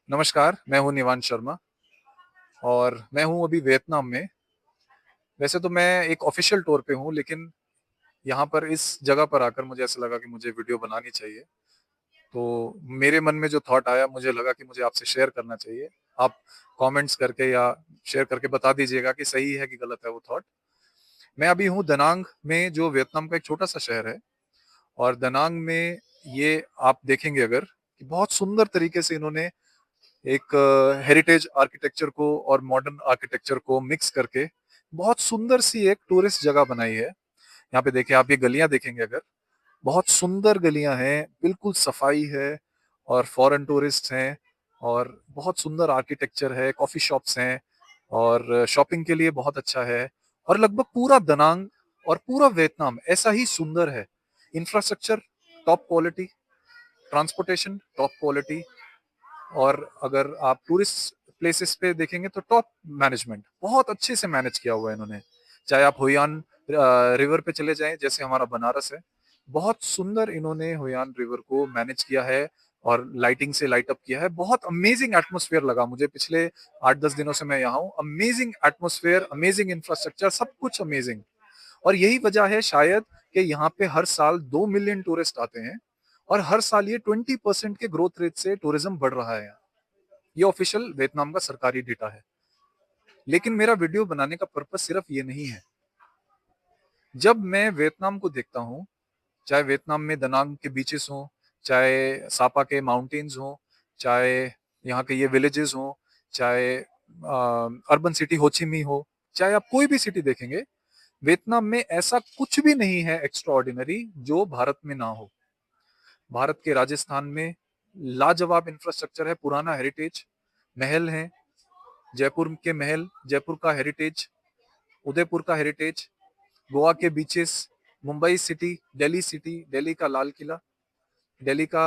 नमस्कार, मैं हूँ निवांश शर्मा और मैं हूँ अभी वियतनाम में। वैसे तो मैं एक ऑफ़िशियल टूर पे हूँ, लेकिन यहाँ पर इस जगह पर आकर मुझे ऐसा लगा कि मुझे वीडियो बनानी चाहिए। तो मेरे मन में जो थॉट आया, मुझे लगा कि मुझे आपसे शेयर करना चाहिए। आप कमेंट्स करके या शेयर करके बता दीजिएगा कि सही है कि गलत है वो थॉट। मैं अभी हूँ दनांग में, जो वियतनाम का एक छोटा-सा शहर है, और दनांग में ये आप देखेंगे अगर, कि बहुत सुंदर तरीके से इन्होंने एक हेरिटेज आर्किटेक्चर को और मॉडर्न आर्किटेक्चर को मिक्स करके बहुत सुंदर सी एक टूरिस्ट जगह बनाई है। यहाँ पे देखिए, आप ये गलियां देखेंगे अगर, बहुत सुंदर गलियां हैं, बिल्कुल सफाई है और फॉरेन टूरिस्ट हैं और बहुत सुंदर आर्किटेक्चर है, कॉफी शॉप्स हैं और शॉपिंग के लिए बहुत अच्छा है। और लगभग पूरा दनांग और पूरा वियतनाम ऐसा ही सुंदर है। Infrastructure top quality, transportation top quality, और अगर आप टूरिस्ट प्लेसेस पे देखेंगे तो टॉप मैनेजमेंट बहुत अच्छे से मैनेज किया हुआ है इन्होंने। चाहे आप हुयान रिवर पे चले जाएं, जैसे हमारा बनारस है, बहुत सुंदर इन्होंने हुयान रिवर को मैनेज किया है और लाइटिंग से लाइट अप किया है। बहुत अमेजिंग एटमॉस्फेयर लगा मुझे पिछले 8-10 दिनों से मैं यहाँ हूँ। अमेजिंग एटमॉस्फेयर, अमेजिंग इंफ्रास्ट्रक्चर, सब कुछ अमेजिंग। और यही वजह है शायद कि यहाँ पे हर साल 2 मिलियन टूरिस्ट आते हैं और हर साल ये 20% के ग्रोथ रेट से टूरिज्म बढ़ रहा है यहाँ। ये ऑफिशियल वियतनाम का सरकारी डेटा है। लेकिन मेरा वीडियो बनाने का पर्पस सिर्फ ये नहीं है। जब मैं वियतनाम को देखता हूँ, चाहे वियतनाम में दनांग के बीचेस हों, चाहे सापा के माउंटेन्स हों, चाहे यहाँ के ये विलेजेस हों, चाहे अर्बन सिटी हो ची मिन्ह हो, चाहे आप कोई भी सिटी देखेंगे, वियतनाम में ऐसा कुछ भी नहीं है एक्स्ट्रा ऑर्डिनरी जो भारत में ना हो। भारत के राजस्थान में लाजवाब इंफ्रास्ट्रक्चर है, पुराना हेरिटेज, महल है, जयपुर के महल, जयपुर का हेरिटेज, उदयपुर का हेरिटेज, गोवा के बीचेस, मुंबई सिटी, दिल्ली का लाल किला, दिल्ली का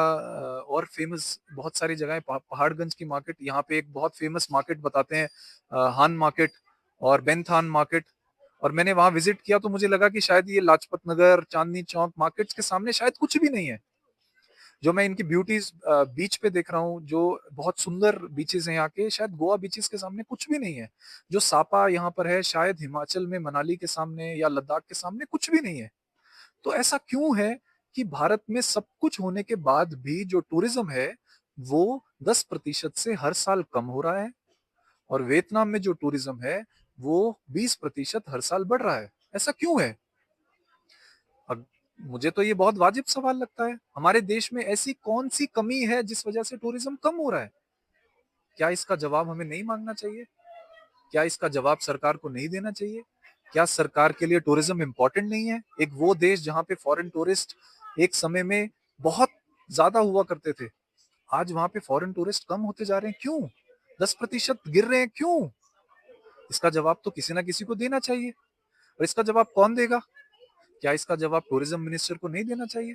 और फेमस बहुत सारी जगहें, पहाड़गंज की मार्केट, यहाँ पे एक बहुत फेमस मार्केट बताते हैं, हान मार्केट और बेंथान मार्केट। और मैंने वहां विजिट किया तो मुझे लगा कि शायद ये लाजपत नगर, चांदनी चौक मार्केट्स के सामने शायद कुछ भी नहीं है। जो मैं इनकी ब्यूटीज बीच पे देख रहा हूँ, जो बहुत सुंदर बीचेस हैं यहाँ के, शायद गोवा बीचेस के सामने कुछ भी नहीं है। जो सापा यहाँ पर है, शायद हिमाचल में मनाली के सामने या लद्दाख के सामने कुछ भी नहीं है। तो ऐसा क्यों है कि भारत में सब कुछ होने के बाद भी जो टूरिज्म है वो 10% से हर साल कम हो रहा है, और वियतनाम में जो टूरिज्म है वो 20% हर साल बढ़ रहा है? ऐसा क्यों है? अब मुझे तो ये बहुत वाजिब सवाल लगता है। हमारे देश में ऐसी कौन सी कमी है जिस वजह से टूरिज्म कम हो रहा है? क्या इसका जवाब हमें नहीं मांगना चाहिए? क्या इसका जवाब सरकार को नहीं देना चाहिए? क्या सरकार के लिए टूरिज्म इंपॉर्टेंट नहीं है? एक वो देश जहाँ पे फॉरेन टूरिस्ट एक समय में बहुत ज्यादा हुआ करते थे, आज वहां पे फॉरेन टूरिस्ट कम होते जा रहे हैं, क्यों? 10% गिर रहे हैं, क्यों? इसका जवाब तो किसी ना किसी को देना चाहिए। और इसका जवाब कौन देगा? क्या इसका जवाब टूरिज्म मिनिस्टर को नहीं देना चाहिए?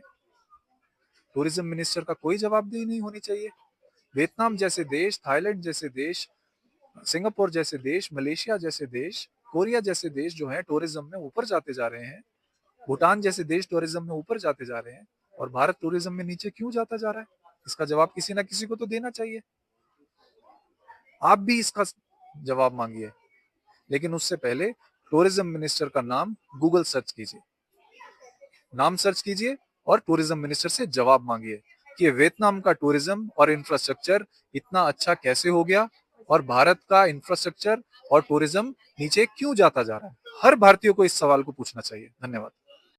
टूरिज्म मिनिस्टर का कोई जवाबदेही नहीं होनी चाहिए? वियतनाम जैसे देश, थाईलैंड जैसे देश, सिंगापुर जैसे देश, मलेशिया जैसे देश, कोरिया जैसे देश जो है टूरिज्म में ऊपर जाते जा रहे हैं, भूटान जैसे देश टूरिज्म में ऊपर जाते जा रहे हैं, और भारत टूरिज्म में नीचे क्यों जाता जा रहा है? इसका जवाब किसी ना किसी को तो देना चाहिए। आप भी इसका जवाब मांगिए, लेकिन उससे पहले टूरिज्म मिनिस्टर का नाम गूगल सर्च कीजिए, नाम सर्च कीजिए और टूरिज्म मिनिस्टर से जवाब मांगिए कि वियतनाम का टूरिज्म और इंफ्रास्ट्रक्चर इतना अच्छा कैसे हो गया, और भारत का इंफ्रास्ट्रक्चर और टूरिज्म नीचे क्यों जाता जा रहा है। हर भारतीय को इस सवाल को पूछना चाहिए। धन्यवाद।